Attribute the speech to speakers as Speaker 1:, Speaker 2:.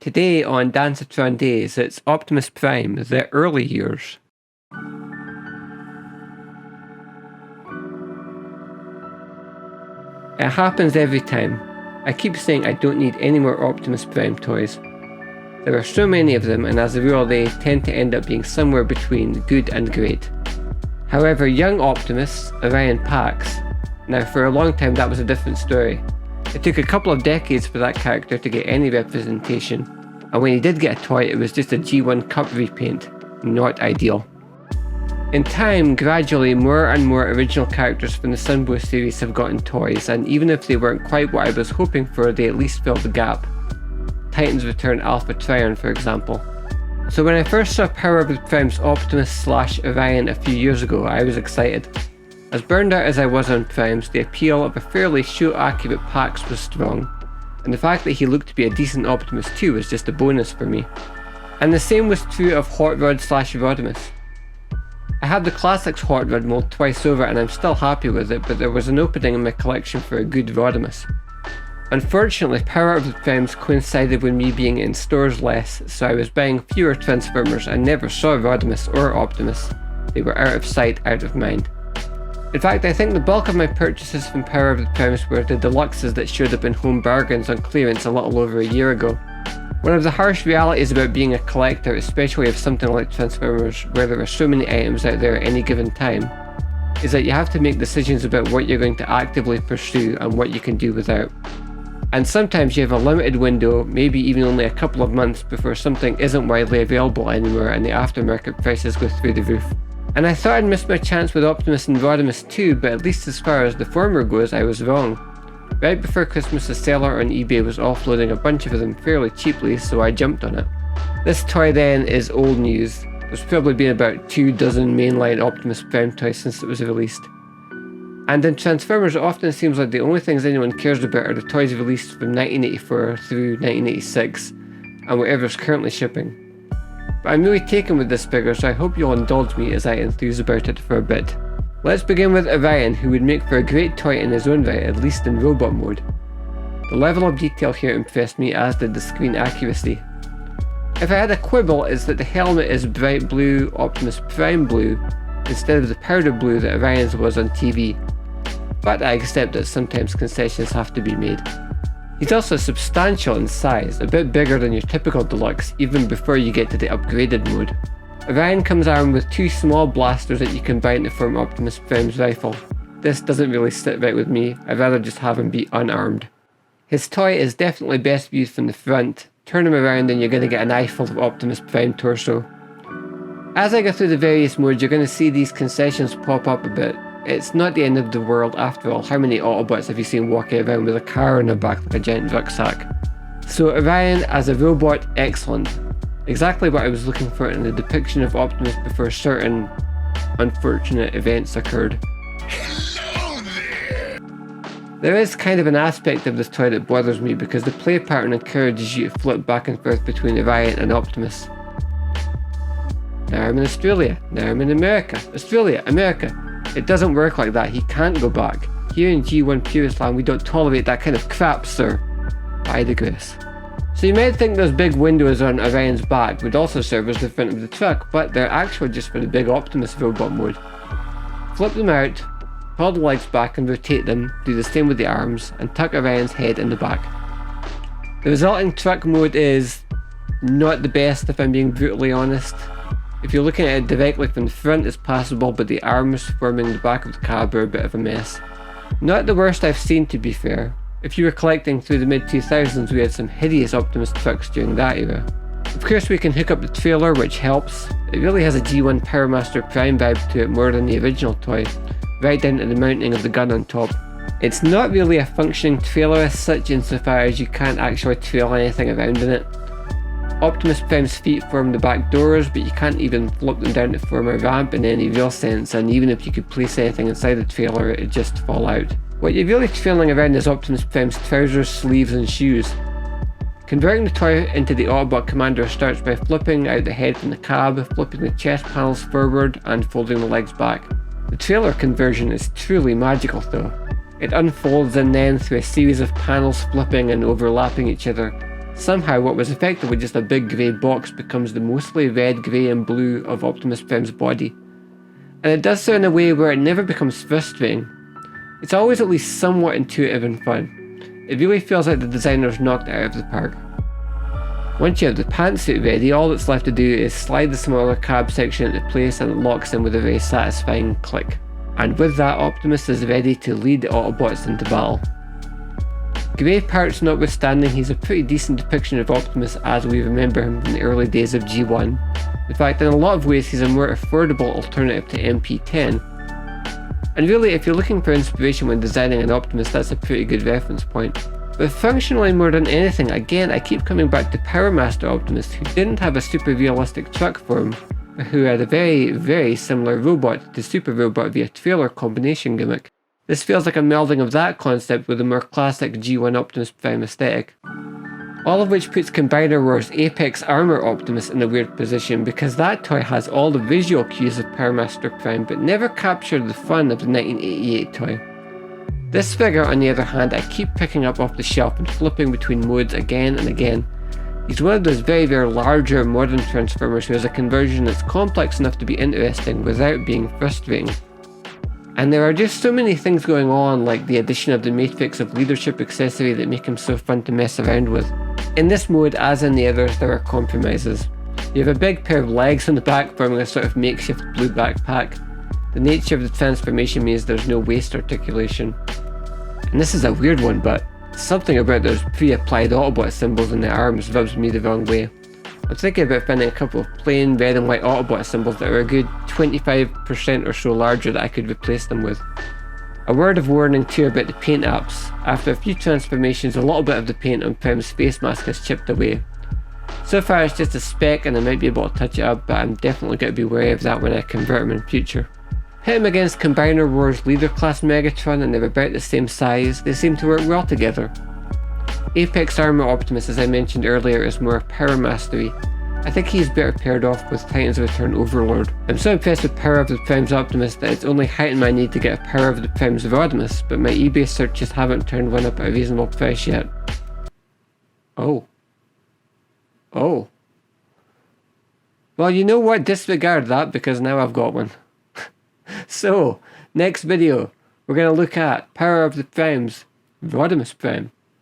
Speaker 1: Today on Dancetron Days, it's Optimus Prime, the early years. It happens every time. I keep saying I don't need any more Optimus Prime toys. There are so many of them, and as a rule they tend to end up being somewhere between good and great. However, young Optimus, Orion Pax, now for a long time that was a different story. It took a couple of decades for that character to get any representation, and when he did get a toy it was just a G1 Cup repaint, not ideal. In time, gradually more and more original characters from the Sunbow series have gotten toys, and even if they weren't quite what I was hoping for, they at least filled the gap. Titans Return Alpha Trion, for example. So when I first saw Power of the Primes Optimus / Orion a few years ago, I was excited. As burned out as I was on Primes, the appeal of a fairly show-accurate Pax was strong, and the fact that he looked to be a decent Optimus too was just a bonus for me. And the same was true of Hot Rod / Rodimus. I had the Classics Hot Rod mold twice over and I'm still happy with it, but there was an opening in my collection for a good Rodimus. Unfortunately, Power of the Primes coincided with me being in stores less, so I was buying fewer Transformers and never saw Rodimus or Optimus. They were out of sight, out of mind. In fact, I think the bulk of my purchases from Power of the Primes were the deluxes that showed up in home bargains on clearance a little over a year ago. One of the harsh realities about being a collector, especially of something like Transformers, where there are so many items out there at any given time, is that you have to make decisions about what you're going to actively pursue and what you can do without. And sometimes you have a limited window, maybe even only a couple of months, before something isn't widely available anymore and the aftermarket prices go through the roof. And I thought I'd missed my chance with Optimus and Rodimus too, but at least as far as the former goes, I was wrong. Right before Christmas, a seller on eBay was offloading a bunch of them fairly cheaply, so I jumped on it. This toy then is old news. There's probably been about 24 mainline Optimus Prime toys since it was released. And in Transformers it often seems like the only things anyone cares about are the toys released from 1984 through 1986, and whatever's currently shipping. But I'm really taken with this figure, so I hope you'll indulge me as I enthuse about it for a bit. Let's begin with Orion, who would make for a great toy in his own right, at least in robot mode. The level of detail here impressed me, as did the screen accuracy. If I had a quibble, it's that the helmet is bright blue Optimus Prime blue instead of the powder blue that Orion's was on TV. But I accept that sometimes concessions have to be made. He's also substantial in size, a bit bigger than your typical deluxe even before you get to the upgraded mode. Orion comes armed with two small blasters that you can bind to form Optimus Prime's rifle. This doesn't really sit right with me, I'd rather just have him be unarmed. His toy is definitely best viewed from the front. Turn him around and you're going to get an eyeful of Optimus Prime torso. As I go through the various modes, you're going to see these concessions pop up a bit. It's not the end of the world after all. How many Autobots have you seen walking around with a car on their back like a giant rucksack? So Orion as a robot, excellent. Exactly what I was looking for in the depiction of Optimus before certain unfortunate events occurred.
Speaker 2: Hello there!
Speaker 1: There is kind of an aspect of this toy that bothers me because the play pattern encourages you to flip back and forth between Orion and Optimus. Now I'm in Australia, now I'm in America, Australia, America. It doesn't work like that, he can't go back. Here in G1 Purist Land we don't tolerate that kind of crap, sir. I digress. So you might think those big windows on Orion's back would also serve as the front of the truck, but they're actually just for the big Optimus robot mode. Flip them out, pull the legs back and rotate them, do the same with the arms, and tuck Orion's head in the back. The resulting truck mode is not the best if I'm being brutally honest. If you're looking at it directly from the front it's passable, but the arms forming the back of the cab are a bit of a mess. Not the worst I've seen, to be fair. If you were collecting through the mid-2000s we had some hideous Optimus trucks during that era. Of course we can hook up the trailer, which helps. It really has a G1 Powermaster Prime vibe to it more than the original toy, right down to the mounting of the gun on top. It's not really a functioning trailer as such insofar as you can't actually trail anything around in it. Optimus Prime's feet form the back doors, but you can't even flip them down to form a ramp in any real sense, and even if you could place anything inside the trailer it'd just fall out. What you're really trailing around is Optimus Prime's trousers, sleeves and shoes. Converting the toy into the Autobot Commander starts by flipping out the head from the cab, flipping the chest panels forward and folding the legs back. The trailer conversion is truly magical though. It unfolds and then through a series of panels flipping and overlapping each other, Somehow what was effectively just a big grey box becomes the mostly red, grey and blue of Optimus Prime's body. And it does so in a way where it never becomes frustrating. It's always at least somewhat intuitive and fun. It really feels like the designers knocked it out of the park. Once you have the pantsuit ready, all that's left to do is slide the smaller cab section into place and it locks in with a very satisfying click. And with that, Optimus is ready to lead the Autobots into battle. Grey parts notwithstanding, he's a pretty decent depiction of Optimus as we remember him from the early days of G1. In fact, in a lot of ways he's a more affordable alternative to MP10. And really, if you're looking for inspiration when designing an Optimus, that's a pretty good reference point. But functionally more than anything, again, I keep coming back to Power Master Optimus, who didn't have a super realistic truck form, but who had a very, very similar robot to Super Robot via trailer combination gimmick. This feels like a melding of that concept with the more classic G1 Optimus Prime aesthetic. All of which puts Combiner Wars' Apex Armor Optimus in a weird position because that toy has all the visual cues of Power Master Prime but never captured the fun of the 1988 toy. This figure, on the other hand, I keep picking up off the shelf and flipping between modes again and again. He's one of those very, very larger modern Transformers who has a conversion that's complex enough to be interesting without being frustrating. And there are just so many things going on, like the addition of the Matrix of Leadership accessory that make him so fun to mess around with. In this mode, as in the others, there are compromises. You have a big pair of legs on the back forming a sort of makeshift blue backpack. The nature of the transformation means there's no waist articulation. And this is a weird one, but something about those pre-applied Autobot symbols in the arms rubs me the wrong way. I'm thinking about finding a couple of plain red and white Autobot symbols that are a good 25% or so larger that I could replace them with. A word of warning too about the paint apps. After a few transformations, a little bit of the paint on Prime's face mask has chipped away. So far it's just a speck and I might be able to touch it up, but I'm definitely going to be wary of that when I convert him in future. Hit him against Combiner Wars Leader Class Megatron and they're about the same size, they seem to work well together. Apex Armor Optimus, as I mentioned earlier, is more power mastery. I think he's better paired off with Titan's Return Overlord. I'm so impressed with Power of the Primes Optimus that it's only heightened my need to get a Power of the Primes Rodimus, but my eBay searches haven't turned one up at a reasonable price yet. Oh. Oh. Well, you know what? Disregard that because now I've got one. So, next video, we're going to look at Power of the Primes, Rodimus Prime.